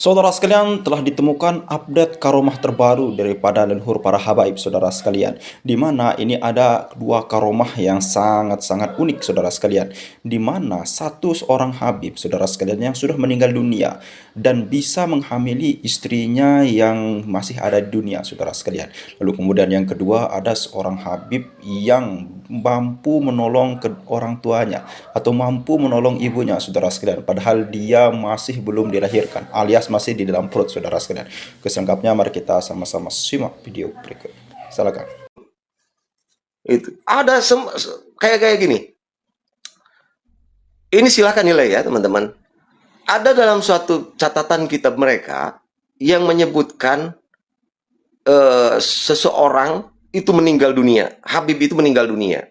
Saudara sekalian, telah ditemukan update karomah terbaru daripada leluhur para habaib saudara sekalian, di mana ini ada dua karomah yang sangat-sangat unik saudara sekalian, di mana satu seorang habib saudara sekalian yang sudah meninggal dunia dan bisa menghamili istrinya yang masih ada di dunia saudara sekalian. Lalu kemudian yang kedua, ada seorang habib yang mampu menolong ke orang tuanya atau mampu menolong ibunya saudara sekalian, padahal dia masih belum dilahirkan alias masih di dalam perut saudara sekalian. Keselengkapnya mari kita sama-sama simak video berikut. Silakan. Itu ada kayak gini. Ini silakan nilai ya teman-teman. Ada dalam suatu catatan kitab mereka yang menyebutkan seseorang itu meninggal dunia. Habib itu meninggal dunia.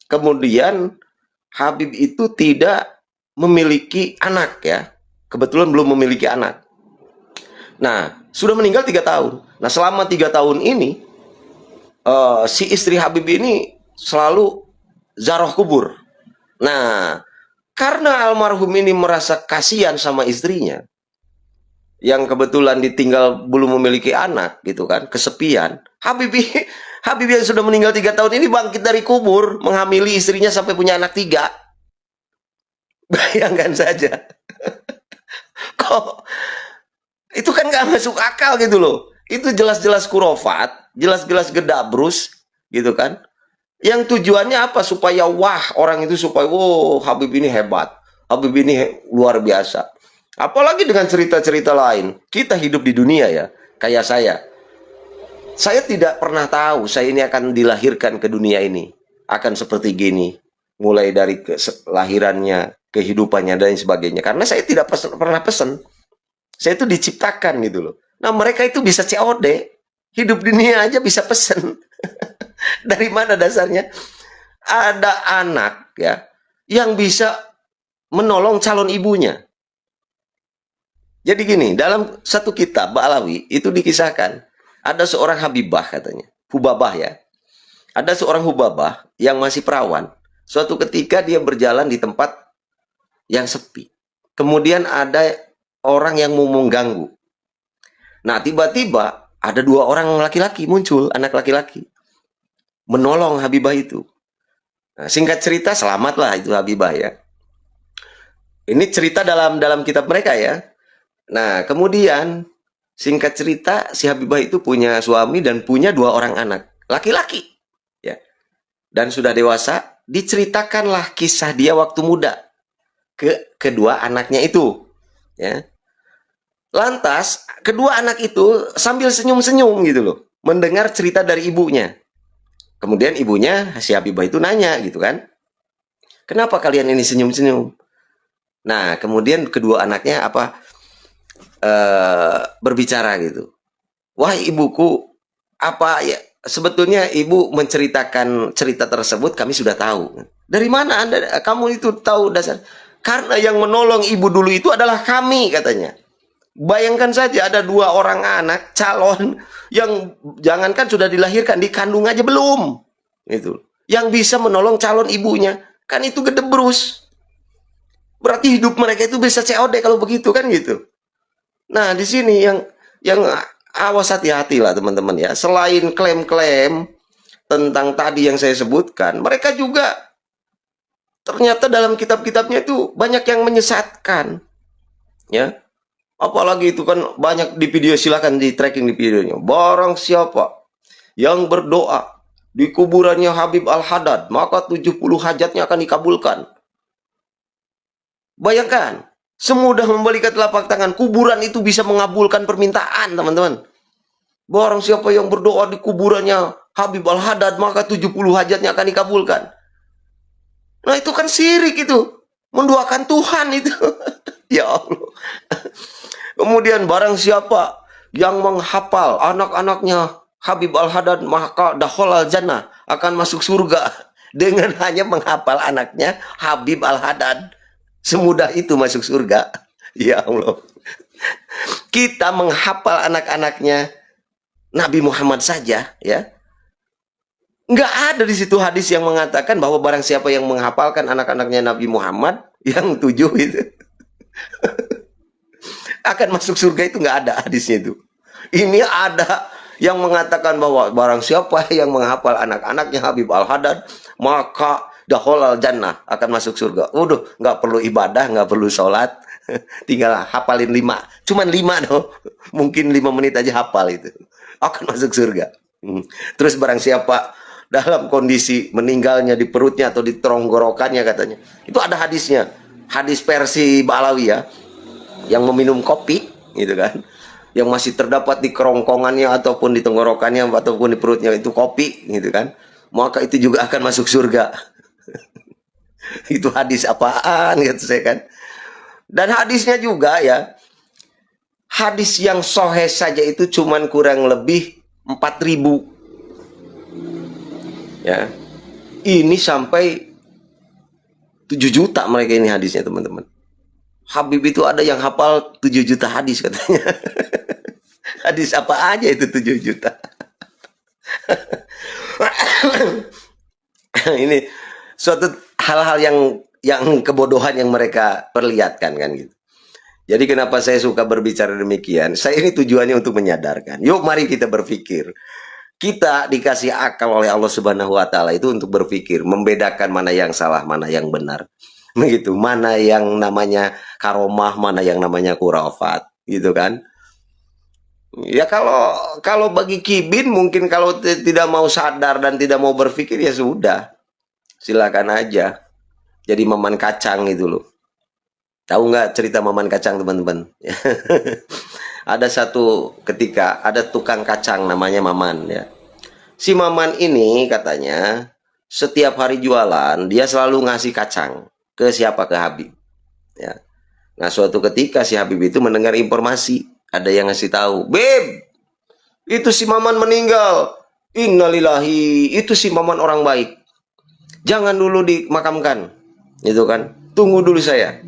Kemudian Habib itu tidak memiliki anak ya. Kebetulan belum memiliki anak. Nah, sudah meninggal 3 tahun. Nah, selama 3 tahun ini si istri Habib ini selalu ziarah kubur. Nah, karena almarhum ini merasa kasihan sama istrinya yang kebetulan ditinggal belum memiliki anak gitu kan, kesepian. Habib yang sudah meninggal 3 tahun ini bangkit dari kubur, menghamili istrinya sampai punya anak 3. Bayangkan saja. Kok itu kan nggak masuk akal gitu loh. Itu jelas-jelas kurofat, jelas-jelas gedabrus gitu kan. Yang tujuannya apa? Supaya wah, orang itu supaya Habib ini hebat, Habib ini luar biasa. Apalagi dengan cerita-cerita lain. Kita hidup di dunia ya, kayak saya tidak pernah tahu saya ini akan dilahirkan ke dunia ini akan seperti gini, mulai dari kelahirannya, kehidupannya dan sebagainya. Karena saya tidak pernah pesan. Saya itu diciptakan gitu loh. Nah, mereka itu bisa COD, hidup dunia aja bisa pesen. Dari mana dasarnya? Ada anak ya yang bisa menolong calon ibunya. Jadi gini, dalam satu kitab Ba'alawi itu dikisahkan ada seorang habibah katanya, hubabah ya. Ada seorang hubabah yang masih perawan. Suatu ketika dia berjalan di tempat yang sepi. Kemudian ada orang yang mau mengganggu. Nah, tiba-tiba ada 2 orang laki-laki muncul, anak laki-laki, menolong habibah itu. Nah, singkat cerita selamatlah itu habibah ya. Ini cerita dalam kitab mereka ya. Nah, kemudian singkat cerita si habibah itu punya suami dan punya 2 orang anak laki-laki ya. Dan sudah dewasa, diceritakanlah kisah dia waktu muda ke kedua anaknya itu ya. Lantas kedua anak itu sambil senyum-senyum gitu loh, mendengar cerita dari ibunya. Kemudian ibunya si habibah itu nanya gitu kan, kenapa kalian ini senyum-senyum? Nah, kemudian kedua anaknya berbicara gitu. Wah, ibuku, apa ya, sebetulnya ibu menceritakan cerita tersebut kami sudah tahu. Dari mana kamu itu tahu dasar? Karena yang menolong ibu dulu itu adalah kami katanya. Bayangkan saja ada 2 orang anak calon yang jangankan sudah dilahirkan, dikandung aja belum. Itu. Yang bisa menolong calon ibunya. Kan itu gedebrus. Berarti hidup mereka itu bisa COD kalau begitu kan gitu. Nah, di sini yang awas, hati-hati lah teman-teman ya. Selain klaim-klaim tentang tadi yang saya sebutkan, mereka juga ternyata dalam kitab-kitabnya itu banyak yang menyesatkan. Ya. Apalagi itu kan banyak di video, silakan di tracking di videonya. Barang siapa yang berdoa di kuburannya Habib Al-Haddad, maka 70 hajatnya akan dikabulkan. Bayangkan, semudah membalikan telapak tangan, kuburan itu bisa mengabulkan permintaan, teman-teman. Barang siapa yang berdoa di kuburannya Habib Al-Haddad, maka 70 hajatnya akan dikabulkan. Nah, itu kan syirik itu. Menduakan Tuhan itu. Ya Allah. Kemudian barang siapa yang menghafal anak-anaknya Habib Al-Haddad, maka dakhalal jannah, akan masuk surga dengan hanya menghafal anaknya Habib Al-Haddad. Semudah itu masuk surga. Ya Allah. Kita menghafal anak-anaknya Nabi Muhammad saja ya. Nggak ada di situ hadis yang mengatakan bahwa barang siapa yang menghafalkan anak-anaknya Nabi Muhammad yang 7 itu akan masuk surga itu nggak ada hadisnya itu. Ini ada yang mengatakan bahwa barang siapa yang menghafal anak-anaknya Habib Al-Haddad, maka dakhalal jannah, akan masuk surga. Udah, nggak perlu ibadah, nggak perlu sholat, tinggal hafalin 5. Cuman 5 doh. Mungkin 5 menit aja hafal itu. Akan masuk surga. Terus barang siapa dalam kondisi meninggalnya di perutnya atau di tenggorokannya katanya. Itu ada hadisnya. Hadis versi Ba'alawi ya. Yang meminum kopi gitu kan. Yang masih terdapat di kerongkongannya ataupun di tenggorokannya ataupun di perutnya itu kopi gitu kan. Maka itu juga akan masuk surga. Itu hadis apaan gitu saya kan. Dan hadisnya juga ya. Hadis yang sahih saja itu cuman kurang lebih 4.000. Ya. Ini sampai 7 juta mereka ini hadisnya teman-teman. Habib itu ada yang hafal 7 juta hadis katanya. Hadis apa aja itu 7 juta. Ini suatu hal-hal yang kebodohan yang mereka perlihatkan kan gitu. Jadi kenapa saya suka berbicara demikian? Saya ini tujuannya untuk menyadarkan. Yuk mari kita berpikir. Kita dikasih akal oleh Allah Subhanahu wa taala itu untuk berpikir, membedakan mana yang salah, mana yang benar. Begitu, mana yang namanya karomah, mana yang namanya khurafat, gitu kan? Ya kalau bagi Kibin mungkin kalau tidak mau sadar dan tidak mau berpikir ya sudah. Silakan aja. Jadi Maman Kacang itu loh. Tahu nggak cerita Maman Kacang teman-teman? Ada satu ketika ada tukang kacang namanya Maman ya. Si Maman ini katanya setiap hari jualan dia selalu ngasih kacang ke siapa, ke Habib ya. Nah suatu ketika si Habib itu mendengar informasi, ada yang ngasih tahu, "Beb, itu si Maman meninggal. Innalillahi, itu si Maman orang baik. Jangan dulu dimakamkan." Itu kan. Tunggu dulu saya.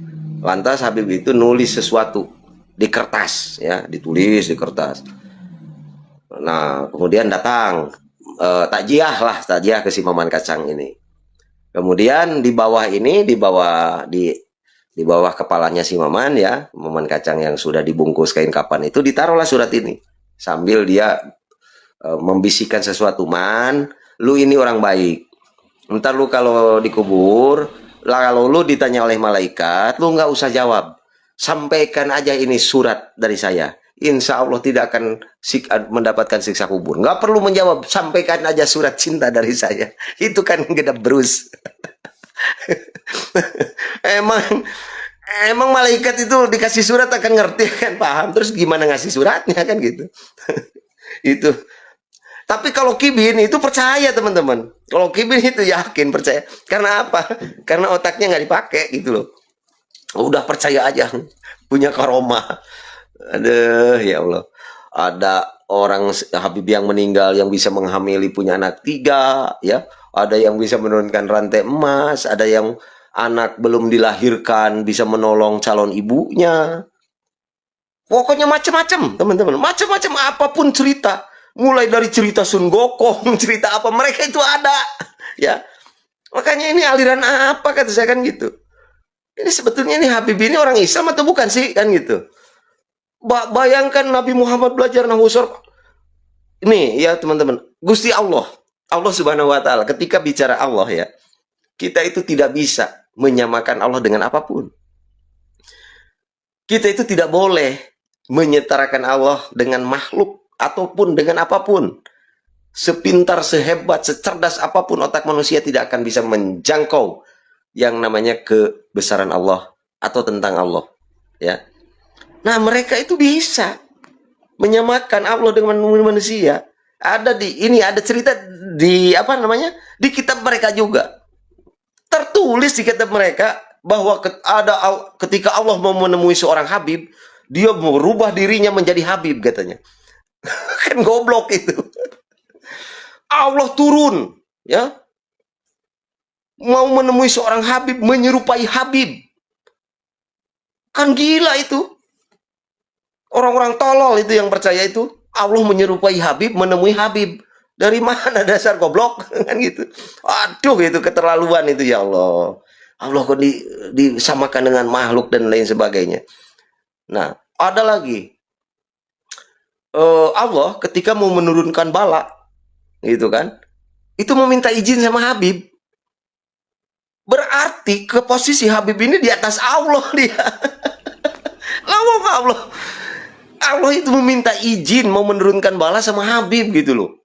Lantas Habib itu nulis sesuatu di kertas ya, ditulis di kertas. Nah, kemudian datang takjiah ke si Maman Kacang ini. Kemudian di bawah ini, di bawah kepalanya si Maman ya, Maman Kacang yang sudah dibungkus kain kapan itu ditaruhlah surat ini. Sambil dia membisikkan sesuatu, "Man, lu ini orang baik. Ntar lu kalau dikubur, kalau lu ditanya oleh malaikat, lu nggak usah jawab. Sampaikan aja ini surat dari saya. Insya Allah tidak akan mendapatkan siksa kubur. Nggak perlu menjawab, sampaikan aja surat cinta dari saya." Itu kan gedap berus. Emang malaikat itu dikasih surat akan ngerti, kan paham. Terus gimana ngasih suratnya kan gitu. Itu. Tapi kalau Kibin itu percaya teman-teman. Kalau Kibin itu yakin percaya. Karena apa? Karena otaknya nggak dipakai gitu loh. Udah percaya aja. Punya karomah. Aduh ya Allah. Ada orang Habib yang meninggal yang bisa menghamili punya anak 3 ya. Ada yang bisa menurunkan rantai emas. Ada yang anak belum dilahirkan bisa menolong calon ibunya. Pokoknya macam-macam teman-teman. Macam-macam apapun cerita. Mulai dari cerita Sun Gokong, cerita apa, mereka itu ada ya. Makanya ini aliran apa kata saya kan gitu. Ini sebetulnya ini Habib ini orang Islam atau bukan sih kan gitu. Bayangkan Nabi Muhammad belajar nahwu sharf. Ini ya teman-teman, Gusti Allah Subhanahu wa taala ketika bicara Allah ya, kita itu tidak bisa menyamakan Allah dengan apapun. Kita itu tidak boleh menyetarakan Allah dengan makhluk ataupun dengan apapun. Sepintar, sehebat, secerdas apapun otak manusia tidak akan bisa menjangkau yang namanya kebesaran Allah atau tentang Allah ya. Nah mereka itu bisa menyamakan Allah dengan manusia. Ada ada cerita di di kitab mereka juga. Tertulis di kitab mereka bahwa ketika Allah mau menemui seorang Habib, dia merubah dirinya menjadi Habib katanya. Kan goblok itu. Allah turun ya, mau menemui seorang Habib, menyerupai Habib. Kan gila itu. Orang-orang tolol itu yang percaya itu. Allah menyerupai Habib, menemui Habib. Dari mana dasar goblok kan gitu. Aduh itu keterlaluan itu ya Allah. Allah kok disamakan dengan makhluk dan lain sebagainya. Nah, Ada lagi, Allah ketika mau menurunkan bala, gitu kan, itu meminta izin sama Habib. Berarti ke posisi Habib ini di atas Allah dia. Lama Allah. Allah itu meminta izin mau menurunkan bala sama Habib gitu loh.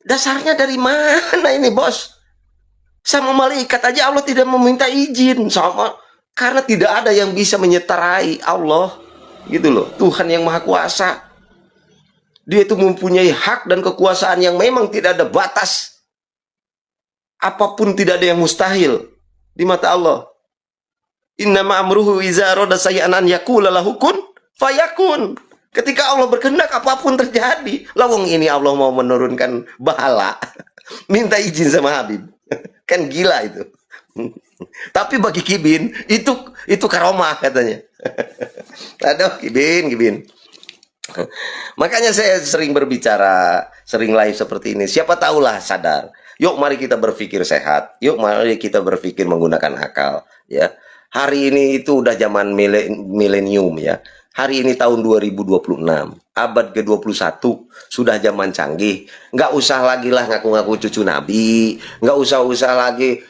Dasarnya dari mana ini, bos? Sama malaikat aja Allah tidak meminta izin sama, karena tidak ada yang bisa menyeterai Allah gitu loh. Tuhan yang Maha Kuasa. Dia itu mempunyai hak dan kekuasaan yang memang tidak ada batas. Apapun tidak ada yang mustahil di mata Allah. Innama amruhu iza arada sayyi'an an yaqula lahu kun fayakun. Ketika Allah berkehendak apapun terjadi. Lawang ini Allah mau menurunkan bala, minta izin sama Habib. Kan gila itu. Tapi bagi Kibin itu karomah katanya. Aduh, Kibin. Makanya saya sering berbicara, sering live seperti ini. Siapa tahulah sadar. Yuk mari kita berpikir sehat. Yuk mari kita berpikir menggunakan akal, ya. Hari ini itu udah zaman milenium, ya. Hari ini tahun 2026, abad ke-21, sudah zaman canggih. Nggak usah lagi lah ngaku-ngaku cucu Nabi, nggak usah lagi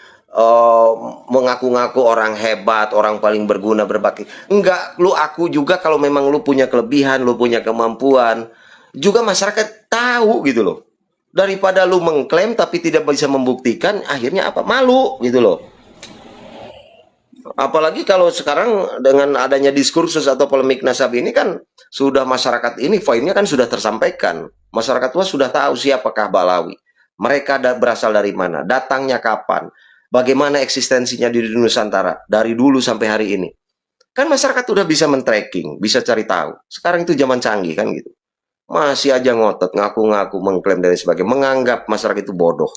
mengaku-ngaku orang hebat, orang paling berguna, berbakti. Enggak, lu aku juga kalau memang lu punya kelebihan, lu punya kemampuan, juga masyarakat tahu gitu loh. Daripada lu mengklaim tapi tidak bisa membuktikan, akhirnya apa? Malu gitu loh. Apalagi kalau sekarang dengan adanya diskursus atau polemik nasab ini kan sudah masyarakat ini poinnya kan sudah tersampaikan. Masyarakat tua sudah tahu siapakah Balawi. Mereka berasal dari mana, datangnya kapan, bagaimana eksistensinya di Nusantara dari dulu sampai hari ini. Kan masyarakat udah bisa men-tracking, bisa cari tahu. Sekarang itu zaman canggih kan gitu. Masih aja ngotot, ngaku-ngaku, mengklaim dan sebagainya, menganggap masyarakat itu bodoh.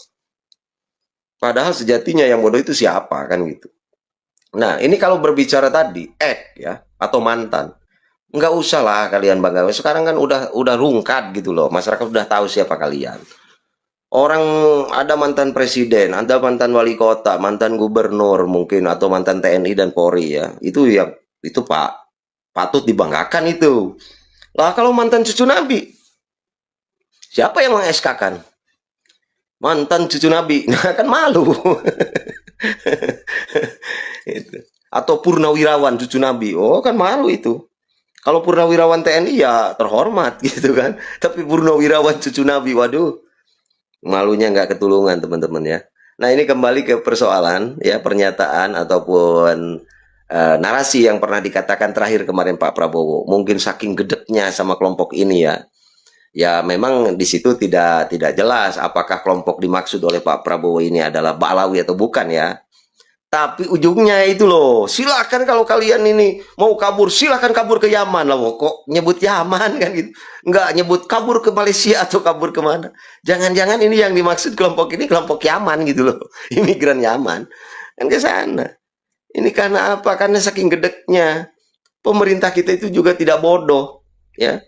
Padahal sejatinya yang bodoh itu siapa kan gitu. Nah, ini kalau berbicara tadi, ya, atau mantan. Nggak usah lah kalian bangga. Sekarang kan udah rungkat gitu loh. Masyarakat udah tahu siapa kalian. Orang ada mantan presiden, ada mantan wali kota, mantan gubernur mungkin, atau mantan TNI dan Polri ya. Itu Pak, patut dibanggakan itu. Lah kalau mantan cucu Nabi, siapa yang meng-SK-kan? Mantan cucu Nabi, nah kan malu. Atau purnawirawan cucu Nabi, oh kan malu itu. Kalau purnawirawan TNI ya terhormat gitu kan. Tapi purnawirawan cucu Nabi, waduh, malunya nggak ketulungan teman-teman ya. Nah ini kembali ke persoalan ya, pernyataan ataupun narasi yang pernah dikatakan terakhir kemarin Pak Prabowo. Mungkin saking gedeknya sama kelompok ini ya. Ya memang di situ tidak jelas apakah kelompok dimaksud oleh Pak Prabowo ini adalah Balawi atau bukan ya. Tapi ujungnya itu loh, silakan kalau kalian ini mau kabur, silakan kabur ke Yaman lah. Kok nyebut Yaman kan gitu? Nggak nyebut kabur ke Malaysia atau kabur kemana. Jangan-jangan ini yang dimaksud kelompok ini kelompok Yaman gitu loh. Imigran Yaman. Kan ke sana. Ini karena apa? Karena saking gedeknya. Pemerintah kita itu juga tidak bodoh. Ya.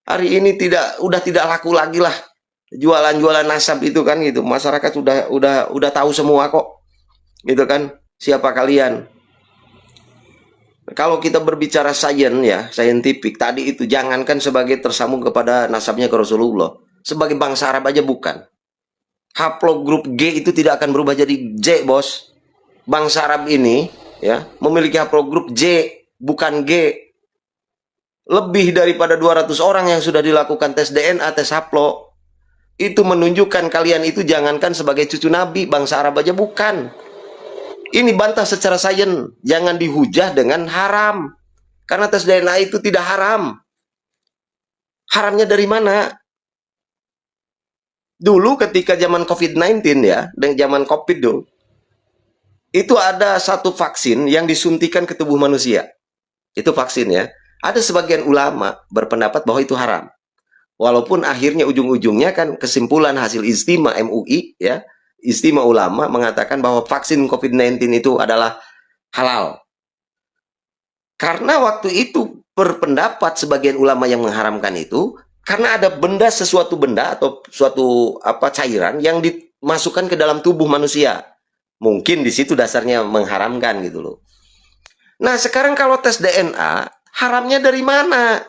Hari ini udah tidak laku lagi lah. Jualan-jualan nasab itu kan gitu. Masyarakat udah tahu semua kok. Gitu kan. Siapa kalian? Kalau kita berbicara sains ya, saintifik tadi itu jangankan sebagai tersambung kepada nasabnya ke Rasulullah, sebagai bangsa Arab aja bukan. Haplogrup G itu tidak akan berubah jadi J, bos. Bangsa Arab ini ya memiliki haplogrup J, bukan G. Lebih daripada 200 orang yang sudah dilakukan tes DNA, tes haplo. Itu menunjukkan kalian itu jangankan sebagai cucu Nabi, bangsa Arab aja bukan. Ini bantah secara sains, jangan dihujah dengan haram. Karena tes DNA itu tidak haram. Haramnya dari mana? Dulu ketika zaman COVID-19 ya, dan zaman COVID dulu, itu ada satu vaksin yang disuntikan ke tubuh manusia. Itu vaksin ya. Ada sebagian ulama berpendapat bahwa itu haram. Walaupun akhirnya ujung-ujungnya kan kesimpulan hasil istimewa MUI ya, istimewa ulama mengatakan bahwa vaksin COVID-19 itu adalah halal. Karena waktu itu berpendapat sebagian ulama yang mengharamkan itu karena ada sesuatu benda atau suatu cairan yang dimasukkan ke dalam tubuh manusia. Mungkin di situ dasarnya mengharamkan gitu loh. Nah, sekarang kalau tes DNA Haramnya dari mana?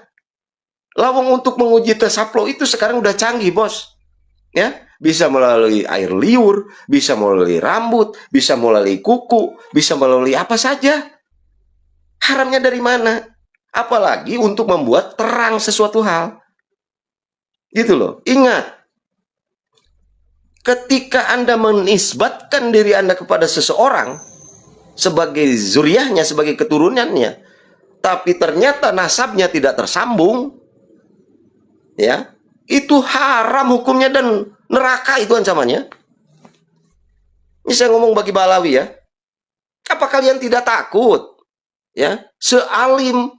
Lawang untuk menguji tesaplo itu sekarang udah canggih, bos. Ya, bisa melalui air liur, bisa melalui rambut, bisa melalui kuku, bisa melalui apa saja. Haramnya dari mana? Apalagi untuk membuat terang sesuatu hal. Gitu loh. Ingat, ketika Anda menisbatkan diri Anda kepada seseorang sebagai zuriahnya, sebagai keturunannya, tapi ternyata nasabnya tidak tersambung, ya, itu haram hukumnya dan neraka itu ancamannya. Ini saya ngomong bagi Balawi ya. Apa kalian tidak takut? Ya, sealim,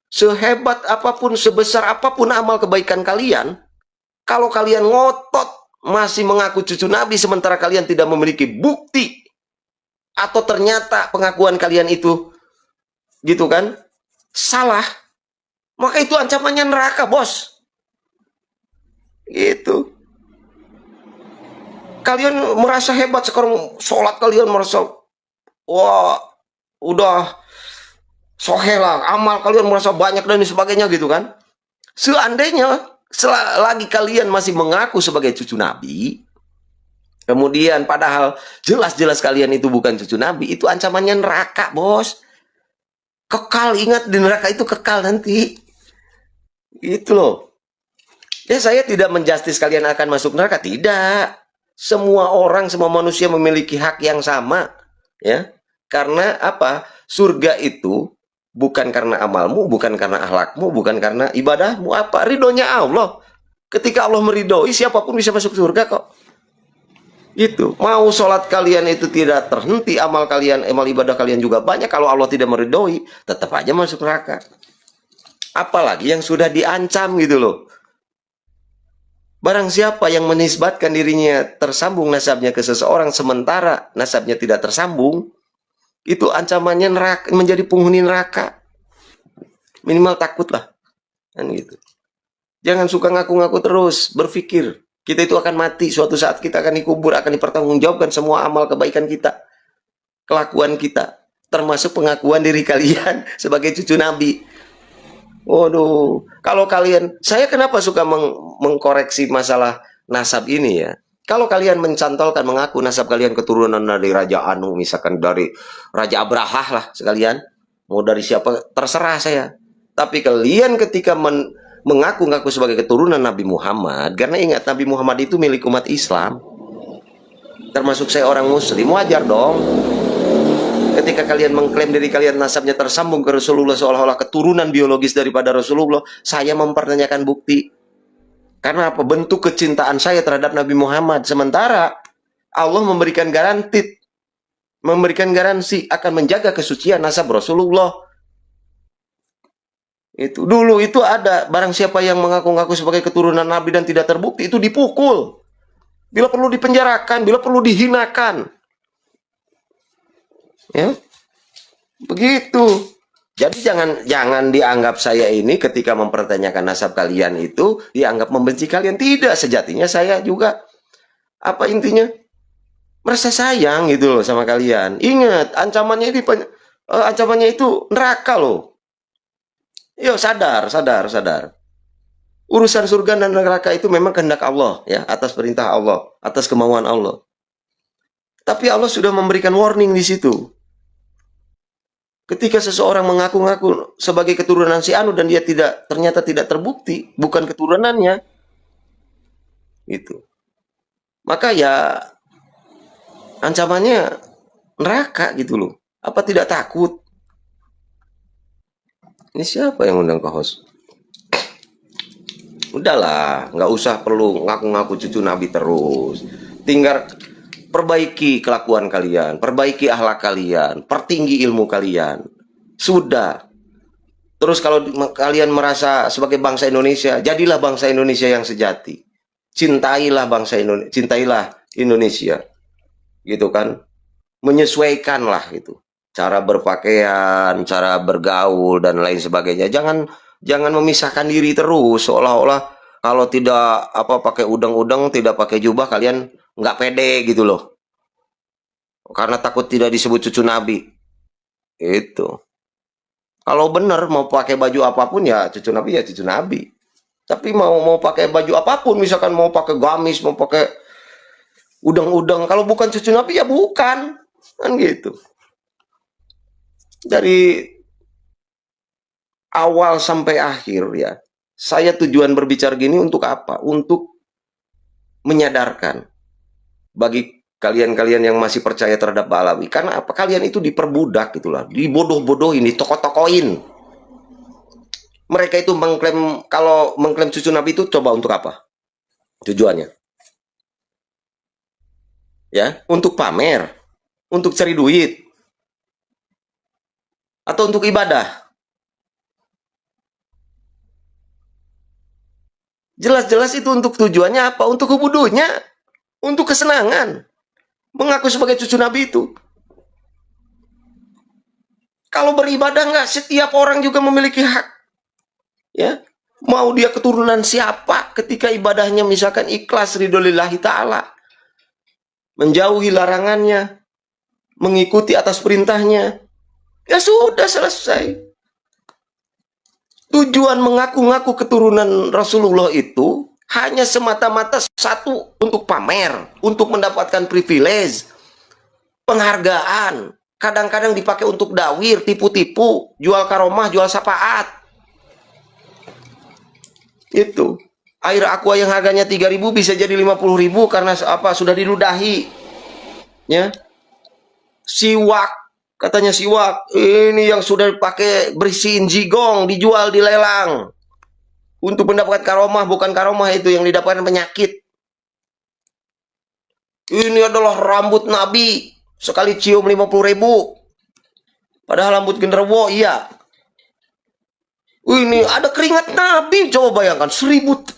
sehebat apapun, sebesar apapun amal kebaikan kalian, kalau kalian ngotot masih mengaku cucu Nabi sementara kalian tidak memiliki bukti, atau ternyata pengakuan kalian itu gitu kan salah, maka itu ancamannya neraka, bos. Gitu. Kalian merasa hebat sekarang sholat, kalian merasa wah udah sohe lah, amal kalian merasa banyak dan sebagainya gitu kan. Seandainya selagi kalian masih mengaku sebagai cucu Nabi, kemudian padahal jelas-jelas kalian itu bukan cucu Nabi, itu ancamannya neraka, bos. Kekal, ingat, di neraka itu kekal nanti. Gitu loh. Ya, saya tidak menjustis kalian akan masuk neraka, tidak. Semua orang, semua manusia memiliki hak yang sama, ya. Karena apa? Surga itu bukan karena amalmu, bukan karena akhlakmu, bukan karena ibadahmu, apa? Ridhonya Allah. Ketika Allah meridhoi, siapapun bisa masuk surga kok. Gitu. Mau sholat kalian itu tidak terhenti, amal kalian, amal ibadah kalian juga banyak, kalau Allah tidak meridhoi, tetap aja masuk neraka. Apalagi yang sudah diancam gitu loh. Barang siapa yang menisbatkan dirinya tersambung nasabnya ke seseorang sementara nasabnya tidak tersambung, itu ancamannya neraka, menjadi penghuni neraka. Minimal takutlah. Kan gitu. Jangan suka ngaku-ngaku terus, berpikir kita itu akan mati, suatu saat kita akan dikubur, akan dipertanggungjawabkan semua amal kebaikan kita, kelakuan kita, termasuk pengakuan diri kalian sebagai cucu Nabi. Waduh, kalau kalian, saya kenapa suka mengkoreksi masalah nasab ini ya? Kalau kalian mencantolkan mengaku nasab kalian keturunan dari Raja Anu, misalkan dari Raja Abrahah lah sekalian, mau dari siapa terserah saya. Tapi kalian ketika mengaku-ngaku sebagai keturunan Nabi Muhammad, karena ingat Nabi Muhammad itu milik umat Islam, termasuk saya orang Muslim, wajar dong. Ketika kalian mengklaim diri kalian nasabnya tersambung ke Rasulullah seolah-olah keturunan biologis daripada Rasulullah, saya mempertanyakan bukti. Karena apa? Bentuk kecintaan saya terhadap Nabi Muhammad. Sementara Allah memberikan garansi akan menjaga kesucian nasab Rasulullah. Itu dulu itu ada, barang siapa yang mengaku-ngaku sebagai keturunan Nabi dan tidak terbukti, itu dipukul. Bila perlu dipenjarakan, bila perlu dihinakan. Ya, begitu. Jadi jangan dianggap saya ini ketika mempertanyakan nasab kalian itu dianggap membenci kalian. Tidak, sejatinya saya juga apa intinya merasa sayang gitu loh sama kalian. Ingat, ancamannya itu neraka loh. Yo, sadar. Urusan surga dan neraka itu memang kehendak Allah ya, atas perintah Allah, atas kemauan Allah. Tapi Allah sudah memberikan warning di situ. Ketika seseorang mengaku-ngaku sebagai keturunan si Anu dan dia ternyata tidak terbukti bukan keturunannya, itu, maka ya ancamannya neraka gitu loh. Apa tidak takut? Ini siapa yang undang ke host? Udahlah, nggak usah perlu ngaku-ngaku cucu Nabi terus. Tinggal perbaiki kelakuan kalian, perbaiki akhlak kalian, pertinggi ilmu kalian. Sudah. Terus kalau kalian merasa sebagai bangsa Indonesia, jadilah bangsa Indonesia yang sejati. Cintailah bangsa Indonesia, cintailah Indonesia. Gitu kan? Menyesuaikanlah gitu. Cara berpakaian, cara bergaul dan lain sebagainya. Jangan memisahkan diri terus seolah-olah kalau tidak pakai udang-udang, tidak pakai jubah kalian nggak pede gitu loh. Karena takut tidak disebut cucu Nabi. Itu. Kalau benar mau pakai baju apapun ya cucu Nabi ya cucu Nabi. Tapi mau pakai baju apapun, misalkan mau pakai gamis, mau pakai udang-udang, kalau bukan cucu Nabi ya bukan, kan gitu. Dari awal sampai akhir ya, saya tujuan berbicara gini untuk apa? Untuk menyadarkan bagi kalian-kalian yang masih percaya terhadap Balawi. Karena apa? Kalian itu diperbudak gitulah, dibodoh-bodohin, ditokoh-tokohin. Mereka itu mengklaim, kalau mengklaim cucu Nabi itu coba untuk apa? Tujuannya. Ya, untuk pamer, untuk cari duit, atau untuk ibadah. Jelas-jelas itu untuk tujuannya apa? Untuk kebudunya, untuk kesenangan. Mengaku sebagai cucu Nabi itu. Kalau beribadah nggak, setiap orang juga memiliki hak. Ya, mau dia keturunan siapa, ketika ibadahnya misalkan ikhlas ridholillahi ta'ala, menjauhi larangannya, mengikuti atas perintahnya, ya sudah selesai. Tujuan mengaku-ngaku keturunan Rasulullah itu hanya semata-mata satu, untuk pamer, untuk mendapatkan privilege, penghargaan. Kadang-kadang dipakai untuk dawir, tipu-tipu, jual karomah, jual syafaat. Itu. Air aqua yang harganya 3.000 bisa jadi 50.000 karena apa? Sudah diludahi. Ya. Siwak, katanya siwak, ini yang sudah dipakai bersihin jigong, dijual, dilelang. Untuk mendapatkan karomah, bukan karomah itu yang didapatkan penyakit. Ini adalah rambut Nabi, sekali cium 50.000. Padahal rambut genderuwo, iya. Ini ada keringat Nabi, coba bayangkan, 1400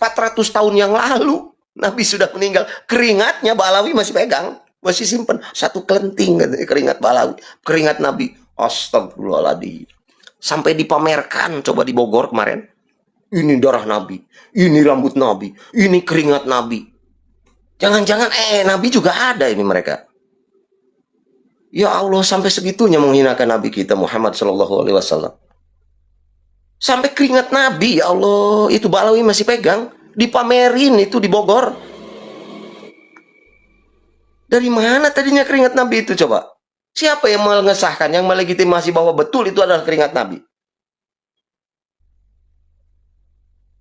tahun yang lalu. Nabi sudah meninggal, keringatnya Balawi masih pegang, masih simpen. Satu kelenting keringat Balawi, keringat Nabi. Astagfirullahaladzim. Sampai dipamerkan, coba di Bogor kemarin. Ini darah Nabi, ini rambut Nabi, ini keringat Nabi. Jangan-jangan Nabi juga ada ini mereka. Ya Allah, sampai segitunya menghinakan Nabi kita Muhammad SAW. Sampai keringat Nabi, ya Allah, itu Balawi masih pegang, dipamerin itu di Bogor. Dari mana tadinya keringat Nabi itu coba? Siapa yang mengesahkan, yang melegitimasi bahwa betul itu adalah keringat Nabi?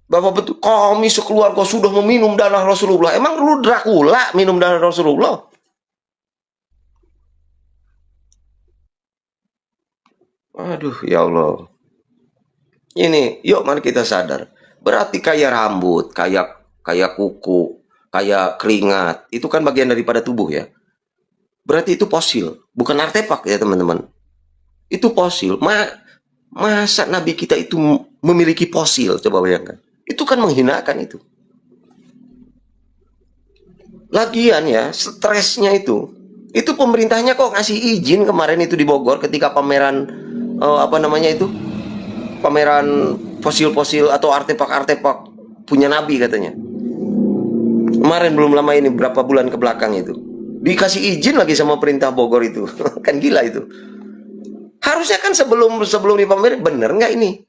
Bahwa betul kami sekeluarga sudah meminum darah Rasulullah. Emang lu Dracula minum darah Rasulullah? Aduh, ya Allah. Ini, yuk mari kita sadar. Berarti kayak rambut, kayak kuku, kayak keringat, itu kan bagian daripada tubuh ya. Berarti itu fosil, bukan artefak ya teman-teman. Itu fosil. Masa Nabi kita itu memiliki fosil? Coba bayangkan. Itu kan menghinakan itu. Lagian ya, stresnya itu pemerintahnya kok ngasih izin kemarin itu di Bogor ketika pameran apa namanya itu? Pameran fosil-fosil atau artefak-artefak punya Nabi katanya. Kemarin belum lama ini, berapa bulan ke belakang itu. Dikasih izin lagi sama perintah Bogor itu. Kan gila itu. Harusnya kan sebelum dipamerin, bener nggak ini?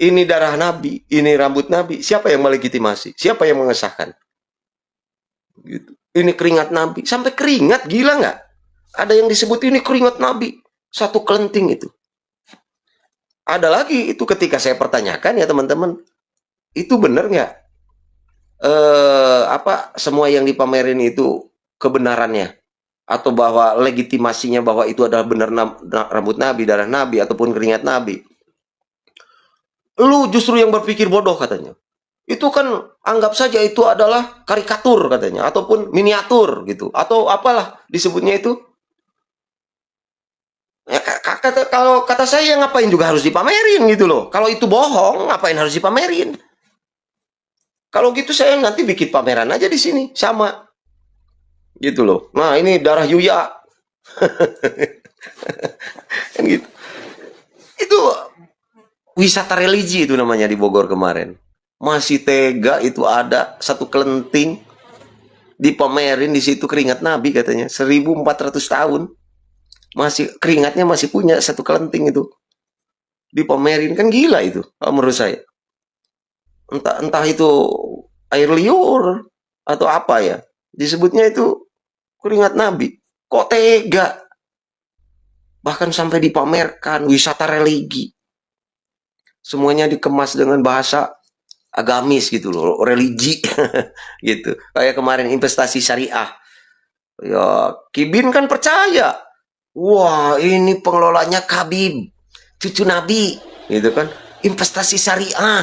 Ini darah Nabi, ini rambut Nabi. Siapa yang melegitimasi? Siapa yang mengesahkan? Gitu. Ini keringat Nabi. Sampai keringat, gila nggak? Ada yang disebut ini keringat Nabi. Satu kelenting itu. Ada lagi itu ketika saya pertanyakan ya teman-teman, itu benar nggak? Apa semua yang dipamerin itu kebenarannya? Atau bahwa legitimasinya bahwa itu adalah benar rambut Nabi, darah Nabi, ataupun keringat Nabi? Lu justru yang berpikir bodoh katanya. Itu kan anggap saja itu adalah karikatur katanya, ataupun miniatur gitu, atau apalah disebutnya itu. Ya, kalau kata saya ngapain juga harus dipamerin gitu loh. Kalau itu bohong, ngapain harus dipamerin? Kalau gitu saya nanti bikin pameran aja di sini, sama. Gitu loh. Nah, ini darah Yuya. Kan gitu. Itu wisata religi itu namanya di Bogor kemarin. Masih tega itu ada satu kelenting dipamerin di situ keringat Nabi katanya, 1400 tahun. Masih keringatnya masih punya satu kelenting itu. dipamerin, kan gila itu kalau menurut saya. Entah itu air liur atau apa ya, disebutnya itu keringat Nabi. Kok tega? Bahkan sampai dipamerkan wisata religi. Semuanya dikemas dengan bahasa agamis gitu loh, religi gitu. Kayak kemarin investasi syariah. Ya, Kibin kan percaya. Wah, ini pengelolanya Kabib, cucu Nabi, gitu kan. Investasi syariah.